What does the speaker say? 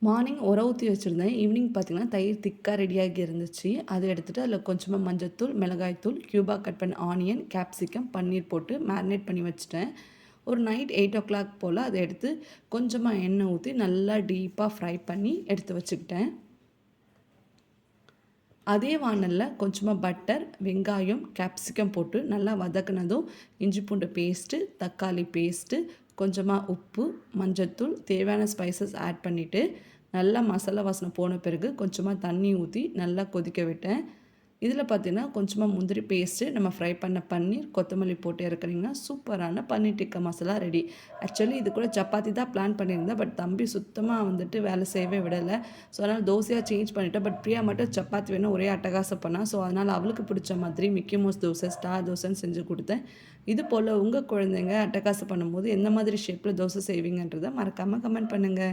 Morning உர ஊத்தி வச்சுருந்தேன். ஈவினிங் பார்த்தீங்கன்னா, தயிர் திக்கா ரெடியாகி இருந்துச்சு. அத எடுத்துட்டு அதில கொஞ்சமா மஞ்சத்தூள், மிளகாய்த்தூள், கியூபா கட் பண்ண ஆனியன், கேப்சிகம், பன்னீர் போட்டு மேரினேட் பண்ணி வச்சுட்டேன். ஒரு நைட் 8:00 போல அத எடுத்து கொஞ்சமா எண்ணெய் ஊத்தி நல்லா டீப்பா ஃப்ரை பண்ணி எடுத்து வச்சுக்கிட்டேன். அதே வாணல்ல கொஞ்சமா பட்டர், வெங்காயம், கேப்சிகம் போட்டு நல்லா வதக்குனதும், இஞ்சி பூண்டு பேஸ்ட்டு, தக்காளி பேஸ்ட்டு, கொஞ்சமா உப்பு, மஞ்சத்தூள், தேவையான ஸ்பைசஸ் ஆட் பண்ணிட்டு, நல்லா மசாலா வாசனை போன பிறகு கொஞ்சமா தண்ணி ஊத்தி நல்லா கொதிக்க விட்டேன். இதில பார்த்தீங்கன்னா, கொஞ்சமா முந்திரி பேஸ்ட்டு, நம்ம ஃப்ரை பண்ண பன்னீர், கொத்தமல்லி போட்டு இறக்குனீங்கன்னா, சூப்பரான பன்னீர் டிக்கா மசாலா ரெடி. ஆக்சுவலி இது கூட சப்பாத்தி தான் பிளான் பண்ணியிருந்தேன். பட் தம்பி சுத்தமா வந்துட்டு வேலை செய்யவே விடல. ஸோ, அதனால தோசையா சேஞ்ச் பண்ணிட்டேன். பட் பிரியா மட்டும் சப்பாத்தி வேணும் ஒரே அட்டகாசம் பண்ணா. ஸோ, அதனால அவளுக்கு பிடிச்ச மாதிரி மிக்கி மவுஸ் தோசை, ஸ்டார் தோசைன்னு செஞ்சு குடுத்தேன். இது போல உங்க குழந்தைங்க அட்டகாசம் பண்ணும்போது, எந்த மாதிரி ஷேப்ல தோசை செய்வீங்கன்றத மறக்காம கமெண்ட் பண்ணுங்க.